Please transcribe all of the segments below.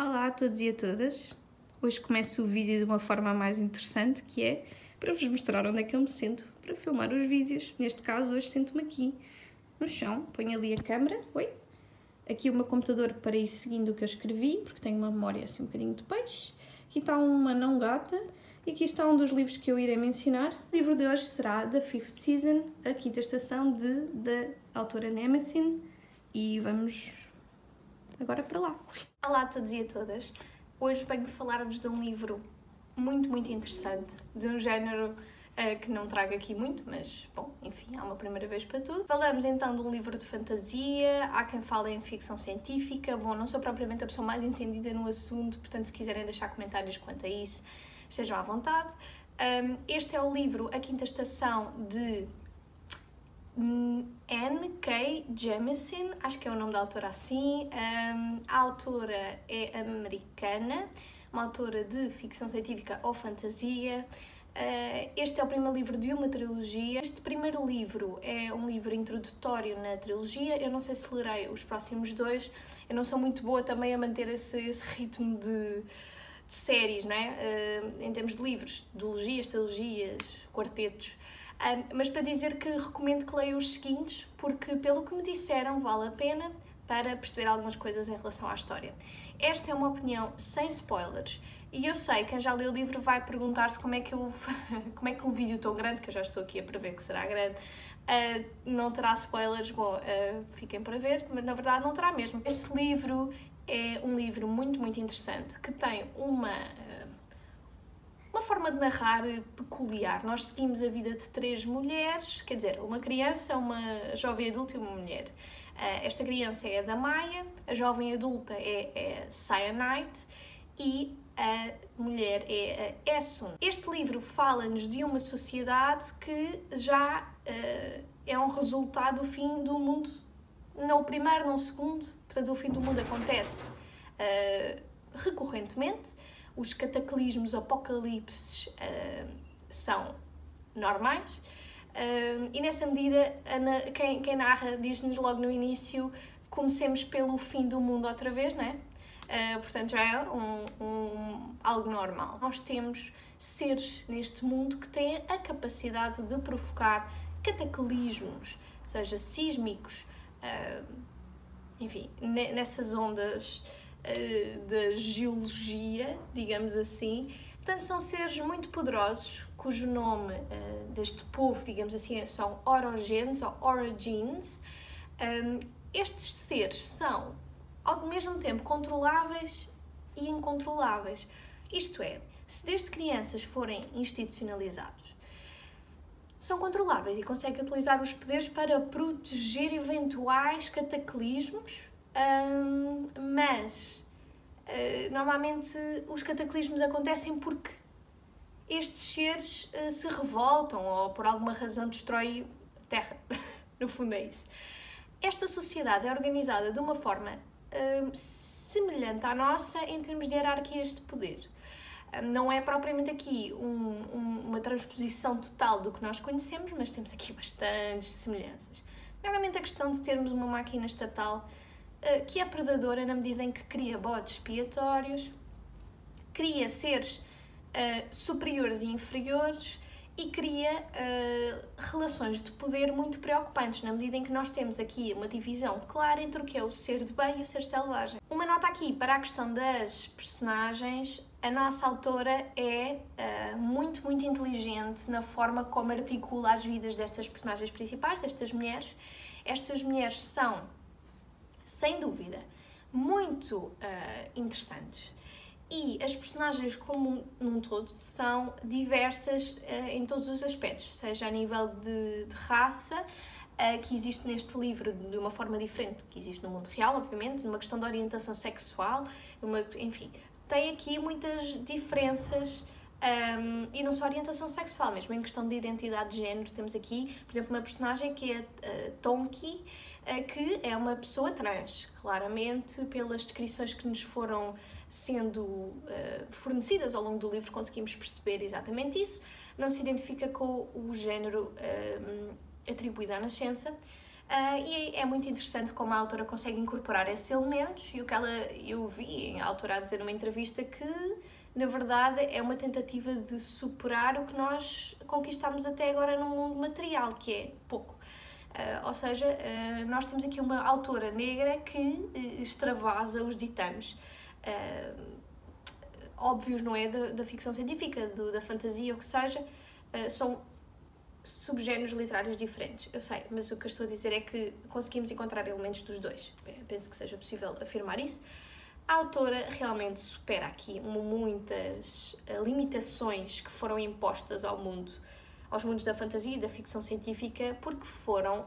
Olá a todos e a todas. Hoje começo o vídeo de uma forma mais interessante, que é para vos mostrar onde é que eu me sento para filmar os vídeos. Neste caso, hoje sento-me aqui no chão, ponho ali a câmera, aqui o meu computador para ir seguindo o que eu escrevi, porque tenho uma memória assim um bocadinho de peixe. Aqui está uma não gata e aqui está um dos livros que eu irei mencionar. O livro de hoje será The Fifth Season, a quinta estação da autora Nemesis, e vamos agora para lá. Olá a todos e a todas. Hoje venho falar-vos de um livro muito interessante, de um género que não trago aqui muito, mas, bom, enfim, há uma primeira vez para tudo. Falamos então de um livro de fantasia, há quem fale em ficção científica. Bom, não sou propriamente a pessoa mais entendida no assunto, portanto, se quiserem deixar comentários quanto a isso, estejam à vontade. Este é o livro A Quinta Estação, de N.K. Jemisin, acho que é o nome da autora assim. A autora é americana, uma autora de ficção científica ou fantasia. Este é o primeiro livro de uma trilogia. Este primeiro livro é um livro introdutório na trilogia. Eu não sei se lerei os próximos dois. Eu não sou muito boa também a manter esse ritmo de séries, não é? Em termos de livros, duologias, trilogias, quartetos. Mas para dizer que recomendo que leia os seguintes, porque pelo que me disseram vale a pena para perceber algumas coisas em relação à história. Esta é uma opinião sem spoilers, e eu sei, quem já leu o livro vai perguntar-se como é que um vídeo tão grande, que eu já estou aqui a prever que será grande, não terá spoilers. Bom, fiquem para ver, mas na verdade não terá mesmo. Este livro é um livro muito interessante, que tem uma forma de narrar peculiar. Nós seguimos a vida de três mulheres, quer dizer, uma criança, uma jovem adulta e uma mulher. Esta criança é a Damaya, a jovem adulta é a Cyanide e a mulher é a Esun. Este livro fala-nos de uma sociedade que já é um resultado do fim do mundo, não o primeiro, não o segundo, portanto o fim do mundo acontece recorrentemente. Os cataclismos, apocalipses são normais e nessa medida quem narra diz-nos logo no início: comecemos pelo fim do mundo outra vez, não é? Portanto já é algo normal. Nós temos seres neste mundo que têm a capacidade de provocar cataclismos, seja sísmicos, enfim, nessas ondas da geologia, digamos assim. Portanto, são seres muito poderosos, cujo nome deste povo, digamos assim, são Orogens ou Origins. Estes seres são, ao mesmo tempo, controláveis e incontroláveis. Isto é, se desde crianças forem institucionalizados, são controláveis e conseguem utilizar os poderes para proteger eventuais cataclismos. Mas normalmente os cataclismos acontecem porque estes seres se revoltam ou por alguma razão destroem a Terra. No fundo é isso. Esta sociedade é organizada de uma forma semelhante à nossa em termos de hierarquias de poder. Não é propriamente aqui uma transposição total do que nós conhecemos, mas temos aqui bastantes semelhanças. Normalmente a questão de termos uma máquina estatal que é predadora na medida em que cria bodes expiatórios, cria seres superiores e inferiores e cria relações de poder muito preocupantes, na medida em que nós temos aqui uma divisão clara entre o que é o ser de bem e o ser selvagem. Uma nota aqui para a questão das personagens: a nossa autora é muito inteligente na forma como articula as vidas destas personagens principais, destas mulheres. Estas mulheres são, sem dúvida, muito interessantes. E as personagens como um todo são diversas em todos os aspectos, seja a nível de raça, que existe neste livro de uma forma diferente do que existe no mundo real, obviamente, numa questão de orientação sexual, enfim, tem aqui muitas diferenças. E não só orientação sexual, mesmo em questão de identidade de género. Temos aqui, por exemplo, uma personagem que é Tonki, que é uma pessoa trans, claramente, pelas descrições que nos foram sendo fornecidas ao longo do livro conseguimos perceber exatamente isso. Não se identifica com o género atribuído à nascença. E é muito interessante como a autora consegue incorporar esses elementos, e eu vi a autora a dizer numa entrevista que, na verdade, é uma tentativa de superar o que nós conquistamos até agora no mundo material, que é pouco. Ou seja, nós temos aqui uma autora negra que extravasa os ditames óbvios, não é, da ficção científica, da fantasia, ou o que seja, são subgéneros literários diferentes, eu sei, mas o que eu estou a dizer é que conseguimos encontrar elementos dos dois. Penso que seja possível afirmar isso. A autora realmente supera aqui muitas limitações que foram impostas aos mundos da fantasia e da ficção científica, porque foram,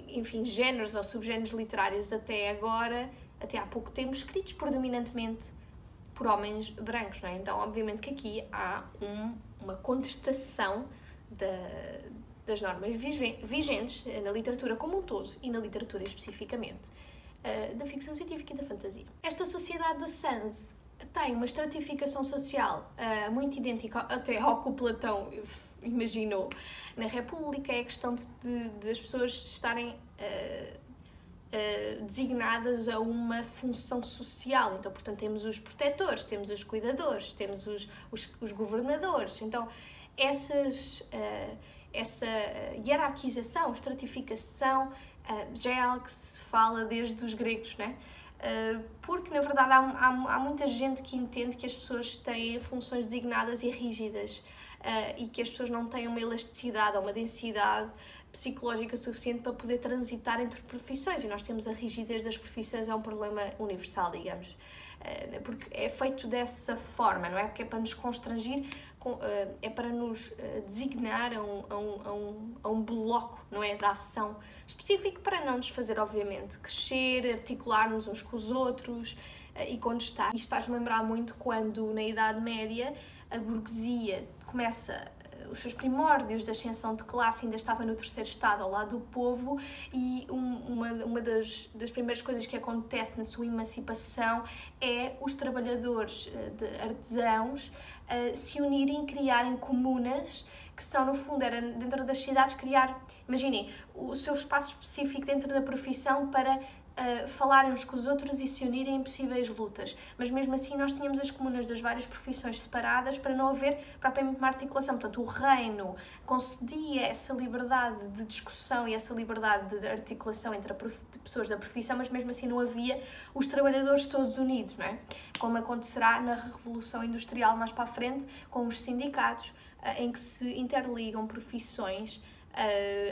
enfim, géneros ou subgéneros literários até agora, até há pouco tempo, escritos predominantemente por homens brancos, não é? Então, obviamente que aqui há uma contestação das normas vigentes na literatura como um todo e na literatura especificamente da ficção científica e da fantasia. Esta sociedade de Sans tem uma estratificação social muito idêntica até ao que o Platão imaginou na República. É a questão de as pessoas estarem designadas a uma função social. Então, portanto, temos os protetores, temos os cuidadores, temos os governadores. Então, essa hierarquização, estratificação, já é algo que se fala desde os gregos, não é? Porque, na verdade, há muita gente que entende que as pessoas têm funções designadas e rígidas e que as pessoas não têm uma elasticidade ou uma densidade psicológica suficiente para poder transitar entre profissões, e nós temos a rigidez das profissões, é um problema universal, digamos, porque é feito dessa forma, não é? Porque é para nos constrangir, é para nos designar a um bloco, não é? Da ação específico, para não nos fazer, obviamente, crescer, articular-nos uns com os outros e contestar. Isto faz-me lembrar muito quando, na Idade Média, a burguesia começa os seus primórdios da ascensão de classe, ainda estava no terceiro estado, ao lado do povo, e uma das primeiras coisas que acontece na sua emancipação é os trabalhadores artesãos se unirem e criarem comunas, que são, no fundo, era dentro das cidades criar, imaginem, o seu espaço específico dentro da profissão para falarem uns com os outros e se unirem em possíveis lutas. Mas mesmo assim nós tínhamos as comunas das várias profissões separadas para não haver propriamente uma articulação. Portanto, o reino concedia essa liberdade de discussão e essa liberdade de articulação entre pessoas da profissão, mas mesmo assim não havia os trabalhadores todos unidos, não é? Como acontecerá na Revolução Industrial mais para a frente, com os sindicatos, em que se interligam profissões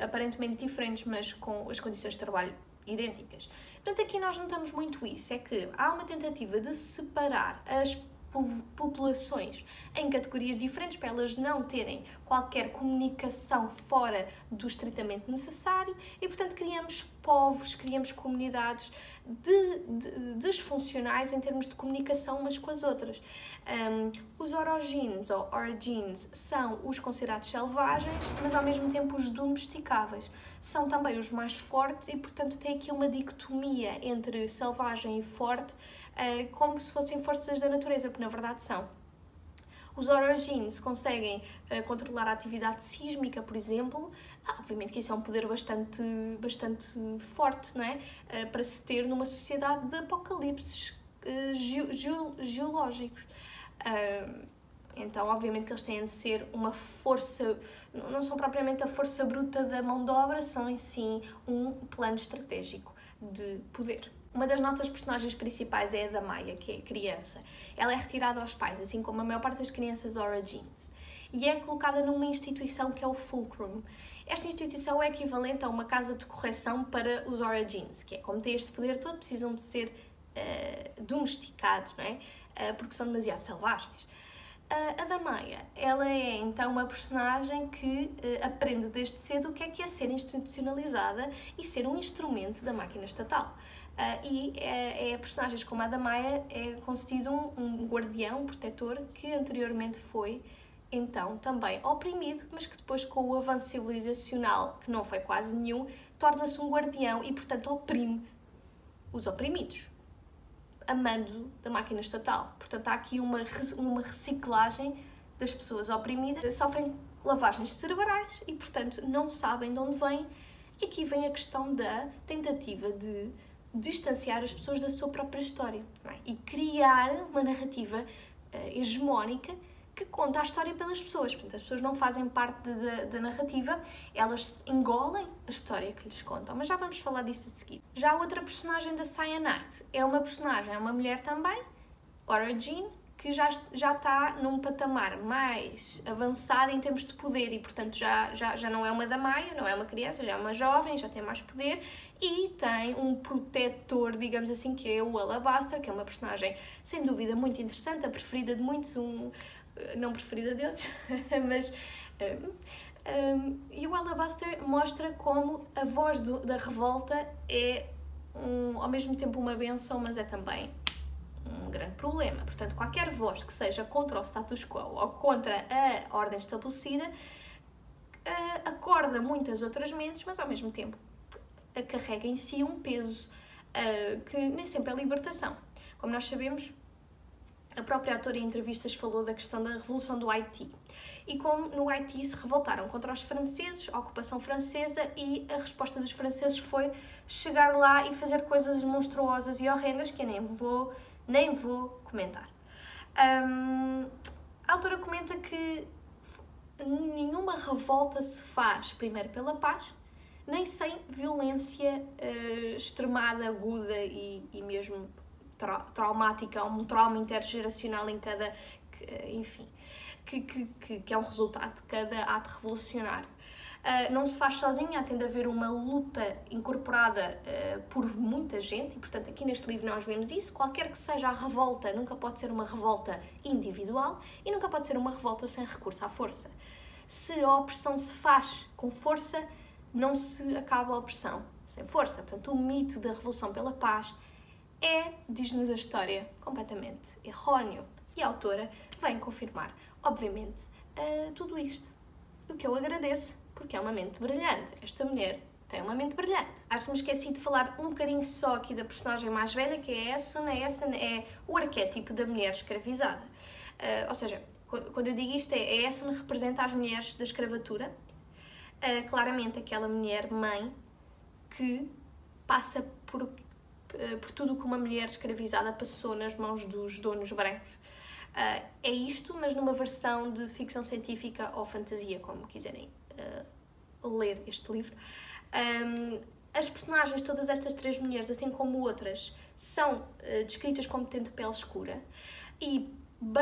aparentemente diferentes, mas com as condições de trabalho idênticas. Portanto, aqui nós notamos muito isso, é que há uma tentativa de separar as populações em categorias diferentes para elas não terem qualquer comunicação fora do estritamente necessário e, portanto, criamos povos, criamos comunidades desfuncionais em termos de comunicação umas com as outras. Os orogines ou origins são os considerados selvagens, mas ao mesmo tempo os domesticáveis. São também os mais fortes e, portanto, tem aqui uma dicotomia entre selvagem e forte, como se fossem forças da natureza, porque na verdade são. Os orogines conseguem controlar a atividade sísmica, por exemplo. Obviamente que isso é um poder bastante forte, não é? Para se ter numa sociedade de apocalipses geológicos. Então, obviamente que eles têm de ser uma força, não são propriamente a força bruta da mão de obra, são em si um plano estratégico de poder. Uma das nossas personagens principais é a Damaia, que é a criança. Ela é retirada aos pais, assim como a maior parte das crianças origins, e é colocada numa instituição que é o Fulcrum. Esta instituição é equivalente a uma casa de correção para os origins, que é como têm este poder todo, precisam de ser domesticados, não é? Porque são demasiado selvagens. A Damaia, ela é então uma personagem que aprende desde cedo o que é ser institucionalizada e ser um instrumento da máquina estatal. A personagens como a Damaia é concedido um guardião, um protetor, que anteriormente foi então também oprimido, mas que depois, com o avanço civilizacional, que não foi quase nenhum, torna-se um guardião e, portanto, oprime os oprimidos, a mando da máquina estatal. Portanto, há aqui uma reciclagem das pessoas oprimidas, sofrem lavagens cerebrais e, portanto, não sabem de onde vêm. E aqui vem a questão da tentativa de distanciar as pessoas da sua própria história, não é? E criar uma narrativa hegemónica que conta a história pelas pessoas. Portanto, as pessoas não fazem parte da narrativa, elas engolem a história que lhes contam. Mas já vamos falar disso a seguir. Já a outra personagem da Cyanide é uma personagem, é uma mulher também, Ora Jean, que já está num patamar mais avançado em termos de poder e, portanto, já não é uma damaia, não é uma criança, já é uma jovem, já tem mais poder e tem um protetor, digamos assim, que é o Alabaster, que é uma personagem, sem dúvida, muito interessante, a preferida de muitos, não preferida de outros, mas... e o Alabaster mostra como a voz da revolta é, ao mesmo tempo, uma bênção, mas é também um grande problema. Portanto, qualquer voz que seja contra o status quo ou contra a ordem estabelecida acorda muitas outras mentes, mas ao mesmo tempo carrega em si um peso que nem sempre é libertação. Como nós sabemos, a própria autora em entrevistas falou da questão da Revolução do Haiti e como no Haiti se revoltaram contra os franceses, a ocupação francesa, e a resposta dos franceses foi chegar lá e fazer coisas monstruosas e horrendas que eu nem vou comentar. A autora comenta que nenhuma revolta se faz primeiro pela paz, nem sem violência extremada, aguda e mesmo traumática, um trauma intergeracional em cada, enfim, que é um resultado de cada ato revolucionário. Não se faz sozinha, tem de haver uma luta incorporada por muita gente e, portanto, aqui neste livro nós vemos isso. Qualquer que seja a revolta, nunca pode ser uma revolta individual e nunca pode ser uma revolta sem recurso à força. Se a opressão se faz com força, não se acaba a opressão sem força. Portanto, o mito da Revolução pela Paz diz-nos a história, completamente erróneo. E a autora vem confirmar, obviamente, tudo isto. O que eu agradeço, porque é uma mente brilhante. Esta mulher tem uma mente brilhante. Acho que me esqueci de falar um bocadinho só aqui da personagem mais velha, que é a Essene. A Essene é o arquétipo da mulher escravizada. Ou seja, quando eu digo isto, a Essene representa as mulheres da escravatura. Claramente aquela mulher-mãe que passa por tudo o que uma mulher escravizada passou nas mãos dos donos brancos. É isto, mas numa versão de ficção científica ou fantasia, como quiserem ler este livro. As personagens, todas estas três mulheres, assim como outras, são descritas como tendo pele escura e,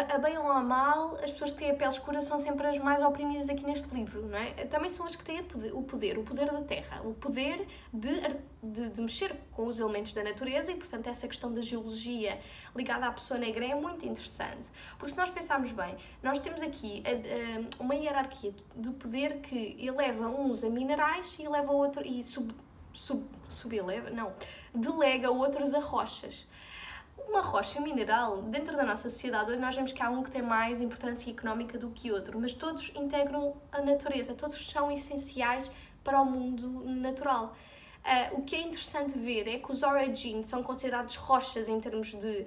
a bem ou a mal, as pessoas que têm a pele escura são sempre as mais oprimidas aqui neste livro, não é? Também são as que têm o poder da terra, o poder de mexer com os elementos da natureza e, portanto, essa questão da geologia ligada à pessoa negra é muito interessante. Porque se nós pensarmos bem, nós temos aqui uma hierarquia de poder que eleva uns a minerais e eleva outro e delega outros a rochas. Uma rocha mineral, dentro da nossa sociedade, hoje nós vemos que há um que tem mais importância económica do que outro, mas todos integram a natureza, todos são essenciais para o mundo natural. O que é interessante ver é que os Ora-Jean são considerados rochas em termos de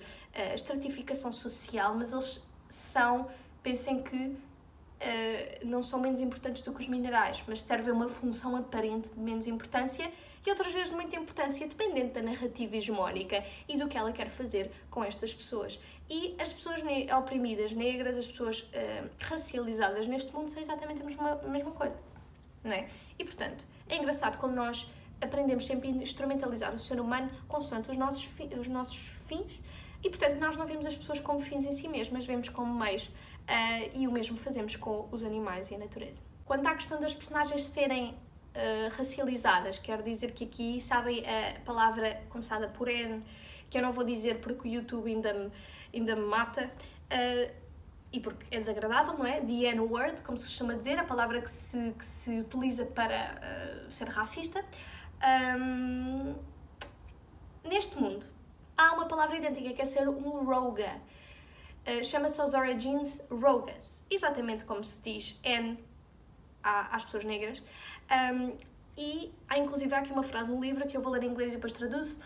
estratificação social, mas eles pensem que não são menos importantes do que os minerais, mas servem uma função aparente de menos importância e outras vezes de muita importância, dependente da narrativa hegemónica e do que ela quer fazer com estas pessoas. E as pessoas oprimidas, negras, as pessoas racializadas neste mundo são exatamente a mesma coisa, não é? E, portanto, é engraçado como nós aprendemos sempre a instrumentalizar o ser humano consoante os nossos fins e, portanto, nós não vemos as pessoas como fins em si mesmas, vemos como meios e o mesmo fazemos com os animais e a natureza. Quanto à questão das personagens serem racializadas, quero dizer que aqui, sabem, a palavra começada por N, que eu não vou dizer porque o YouTube ainda me mata, e porque é desagradável, não é? The N-word, como se costuma dizer, a palavra que se utiliza para ser racista. Neste mundo, há uma palavra idêntica, que é ser um roga. Chama-se aos Ora-Jeans rogas, exatamente como se diz N às pessoas negras. E há inclusive aqui uma frase no livro que eu vou ler em inglês e depois traduzo.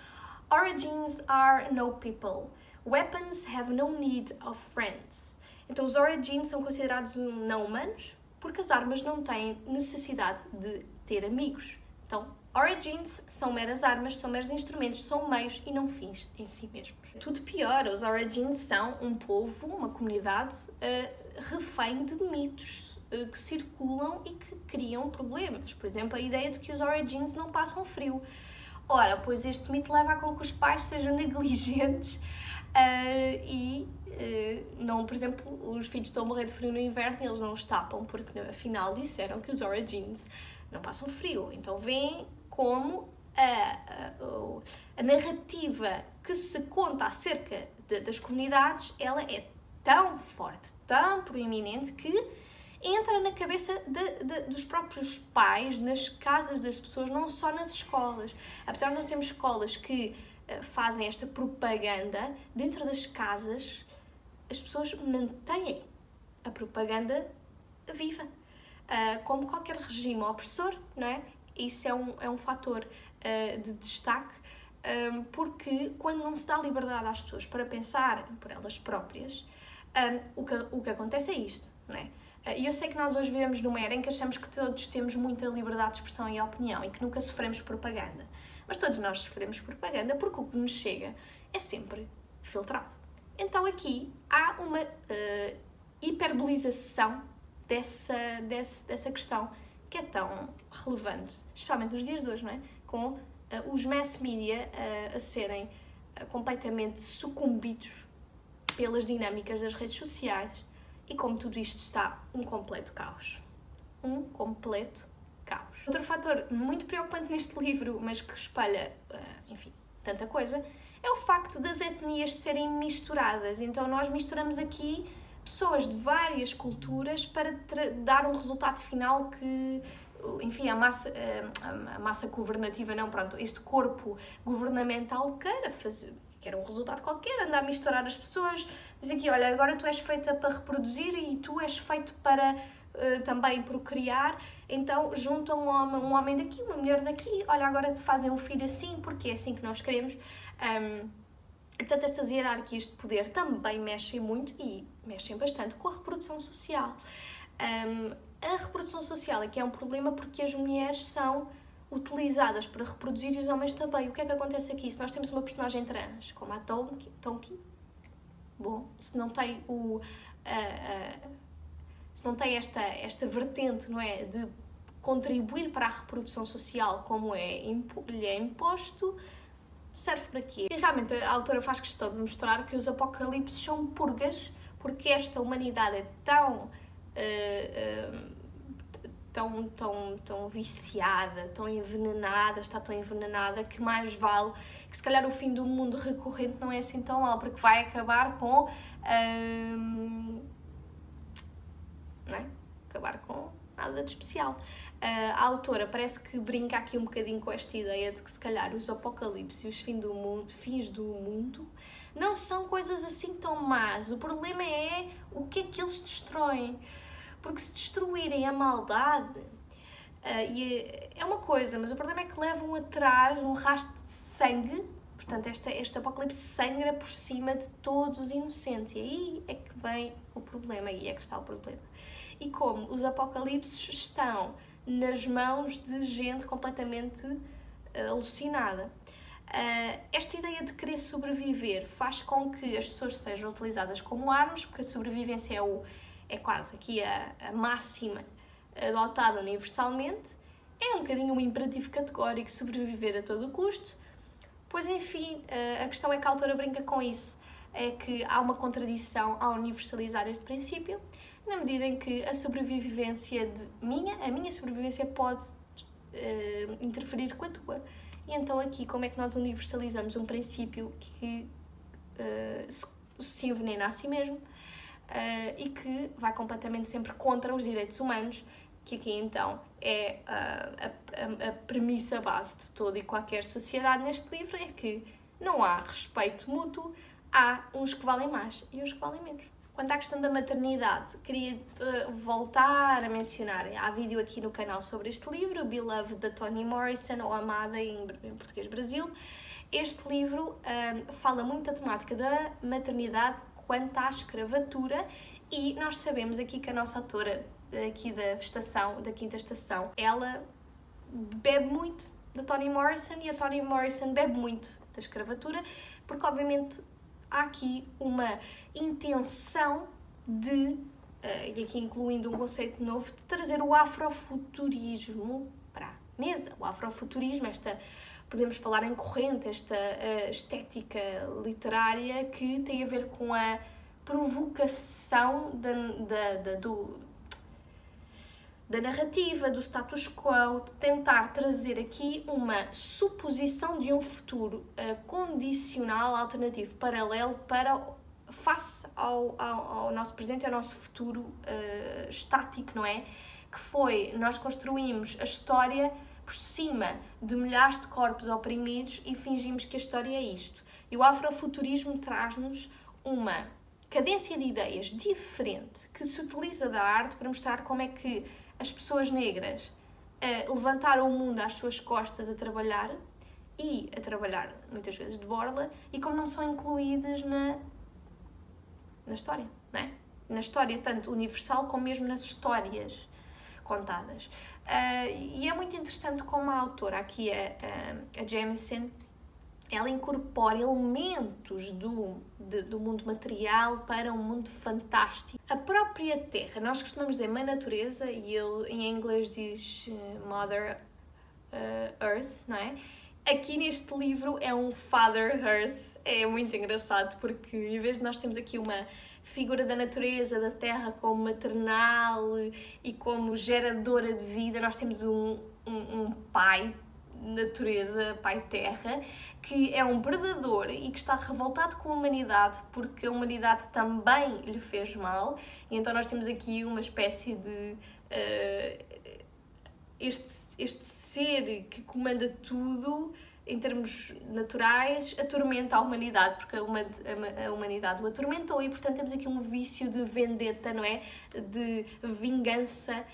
Ora-Jeans are no people. Weapons have no need of friends. Então os Ora-Jeans são considerados não humanos, porque as armas não têm necessidade de ter amigos. Então, Origins são meras armas, são meros instrumentos, são meios e não fins em si mesmos. Tudo pior, os Origins são um povo, uma comunidade refém de mitos que circulam e que criam problemas. Por exemplo, a ideia de que os Origins não passam frio. Ora, pois este mito leva a com que os pais sejam negligentes não, por exemplo, os filhos estão a morrer de frio no inverno e eles não os tapam porque afinal disseram que os Origins não passam frio. Então vêem como a narrativa que se conta acerca das comunidades, ela é tão forte, tão proeminente, que entra na cabeça dos próprios pais, nas casas das pessoas, não só nas escolas. Apesar de nós termos escolas que fazem esta propaganda, dentro das casas as pessoas mantêm a propaganda viva. Como qualquer regime opressor, não é? Isso é um fator de destaque, porque quando não se dá liberdade às pessoas para pensar por elas próprias, o que acontece é isto, não é? E eu sei que nós hoje vivemos numa era em que achamos que todos temos muita liberdade de expressão e opinião e que nunca sofremos propaganda. Mas todos nós sofremos propaganda porque o que nos chega é sempre filtrado. Então aqui há uma hiperbolização dessa questão que é tão relevante, especialmente nos dias de hoje, não é? Com os mass media a serem completamente sucumbidos pelas dinâmicas das redes sociais e como tudo isto está um completo caos. Um completo caos. Outro fator muito preocupante neste livro, mas que espalha, enfim, tanta coisa, é o facto das etnias serem misturadas. Então nós misturamos aqui pessoas de várias culturas para dar um resultado final que, enfim, a massa governativa, não, pronto, este corpo governamental queira fazer, quer um resultado qualquer, andar a misturar as pessoas, diz aqui, olha, agora tu és feita para reproduzir e tu és feito para também procriar, então juntam um homem daqui, uma mulher daqui, olha, agora te fazem um filho assim, porque é assim que nós queremos. Portanto, estas hierarquias de poder também mexem muito e mexem bastante com a reprodução social. A reprodução social aqui é um problema porque as mulheres são utilizadas para reproduzir e os homens também. O que é que acontece aqui? Se nós temos uma personagem trans, como a Tonki, bom, se não tem esta vertente, não é, de contribuir para a reprodução social como lhe é imposto, serve para quê? E realmente a autora faz questão de mostrar que os apocalipses são purgas, porque esta humanidade é tão viciada, tão envenenada, está tão envenenada, que mais vale que se calhar o fim do mundo recorrente não é assim tão mal, porque vai acabar com não é? Acabar com nada de especial. A autora parece que brinca aqui um bocadinho com esta ideia de que se calhar os apocalipses e os fins do mundo não são coisas assim tão más. O problema é o que é que eles destroem. Porque se destruírem a maldade, é uma coisa, mas o problema é que levam atrás um rastro de sangue. Portanto, este apocalipse sangra por cima de todos os inocentes. E aí é que vem o problema, aí é que está o problema. E como os apocalipses estão nas mãos de gente completamente alucinada. Esta ideia de querer sobreviver faz com que as pessoas sejam utilizadas como armas, porque a sobrevivência é quase aqui a máxima adotada universalmente. É um bocadinho um imperativo categórico sobreviver a todo o custo. Pois, enfim, a questão é que a autora brinca com isso. É que há uma contradição ao universalizar este princípio, na medida em que a sobrevivência a minha sobrevivência pode interferir com a tua. E então aqui, como é que nós universalizamos um princípio que se envenena a si mesmo e que vai completamente sempre contra os direitos humanos, que aqui então é a premissa base de toda e qualquer sociedade neste livro, é que não há respeito mútuo, há uns que valem mais e uns que valem menos. Quanto à questão da maternidade, queria voltar a mencionar, há vídeo aqui no canal sobre este livro, Beloved, da Toni Morrison, ou Amada em português Brasil. Este livro fala muito da temática da maternidade quanto à escravatura, e nós sabemos aqui que a nossa autora aqui da quinta estação, ela bebe muito da Toni Morrison e a Toni Morrison bebe muito da escravatura, porque obviamente há aqui uma intenção de, e aqui incluindo um conceito novo, de trazer o afrofuturismo para a mesa. O afrofuturismo, podemos falar em corrente, esta estética literária que tem a ver com a provocação da narrativa, do status quo, de tentar trazer aqui uma suposição de um futuro condicional, alternativo, paralelo, face ao nosso presente e ao nosso futuro estático, não é? Que foi, nós construímos a história por cima de milhares de corpos oprimidos e fingimos que a história é isto. E o afrofuturismo traz-nos uma cadência de ideias diferente que se utiliza da arte para mostrar como é que as pessoas negras levantaram o mundo às suas costas a trabalhar muitas vezes de borla, e como não são incluídas na história, não é? Na história tanto universal como mesmo nas histórias contadas. E é muito interessante como a autora aqui, a Jamieson, ela incorpora elementos do mundo material para um mundo fantástico. A própria Terra, nós costumamos dizer Mãe Natureza, e ele em inglês diz Mother Earth, não é? Aqui neste livro é um Father Earth. É muito engraçado porque em vez de nós termos aqui uma figura da natureza, da terra como maternal e como geradora de vida, nós temos um pai natureza, pai terra, que é um predador e que está revoltado com a humanidade porque a humanidade também lhe fez mal, e então nós temos aqui uma espécie de este ser que comanda tudo em termos naturais, atormenta a humanidade, porque a humanidade o atormentou, e portanto temos aqui um vício de vendetta, não é? De vingança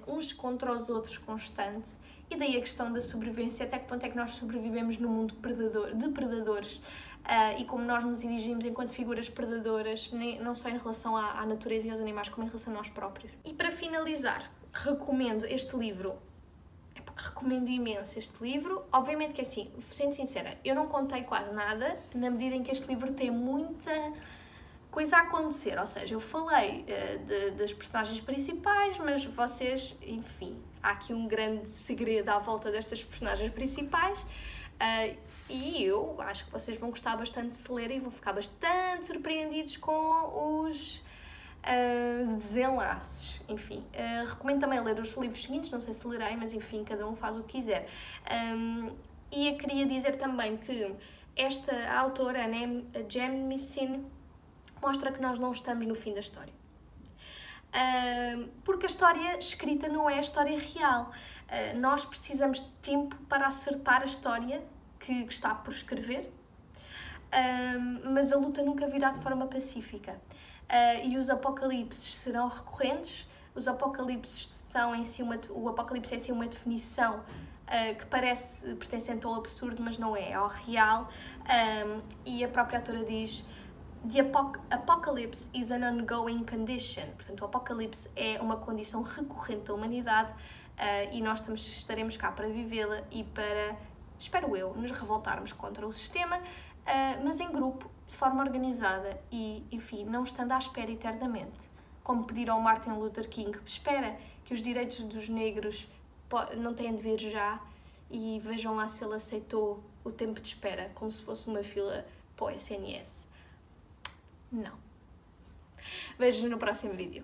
uns contra os outros constante. E daí a questão da sobrevivência, até que ponto é que nós sobrevivemos no mundo de predadores, e como nós nos dirigimos enquanto figuras predadoras, não só em relação à natureza e aos animais, como em relação a nós próprios. E para finalizar, recomendo este livro. Recomendo imenso este livro. Obviamente que assim, sendo sincera, eu não contei quase nada, na medida em que este livro tem muita coisa a acontecer. Ou seja, eu falei das personagens principais, mas vocês, enfim, há aqui um grande segredo à volta destas personagens principais, e eu acho que vocês vão gostar bastante de se ler e vão ficar bastante surpreendidos com os desenlaces. Enfim, recomendo também ler os livros seguintes, não sei se lerei, mas enfim, cada um faz o que quiser. E eu queria dizer também que esta autora, a Jamieson, mostra que nós não estamos no fim da história. Porque a história escrita não é a história real. Nós precisamos de tempo para acertar a história que está por escrever, mas a luta nunca virá de forma pacífica. E os apocalipses serão recorrentes. Os apocalipses são em si o apocalipse é em si uma definição que parece pertencente ao absurdo, mas não é, ao real. E a própria autora diz: The apocalypse is an ongoing condition. Portanto, o apocalipse é uma condição recorrente da humanidade, e nós estaremos cá para vivê-la e para, espero eu, nos revoltarmos contra o sistema, mas em grupo, de forma organizada e, enfim, não estando à espera eternamente. Como pediram ao Martin Luther King: espera que os direitos dos negros não têm de vir já, e vejam lá se ele aceitou o tempo de espera, como se fosse uma fila para o SNS. Não. Vejo-nos no próximo vídeo.